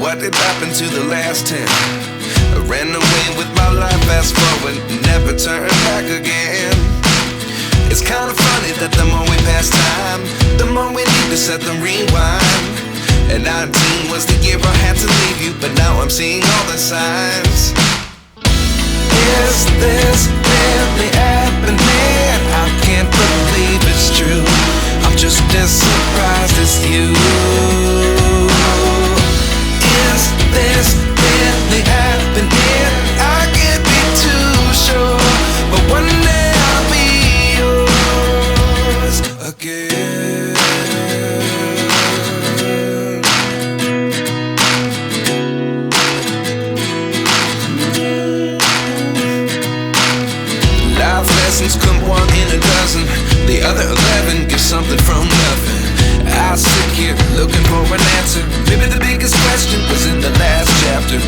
what did happen to the last 10? I ran away with my life, fast forward, never turn back again. It's kind of funny that the more we pass time, the more we need to set them rewind. And 19 was the year I had to leave you, but now I'm seeing all the signs. Is this really happening? I can't believe it's true. I'm just as surprised as you. Is this really happening? I can't be too sure, but one day I'll be yours again. Life lessons come one in a dozen. The other 11 get something from nothing. I sit here looking for an answer. Maybe the biggest question was in the last chapter.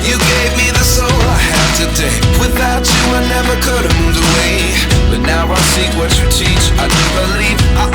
You gave me the soul I have today. Without you I never could have moved away. But now I see what you teach. I do believe I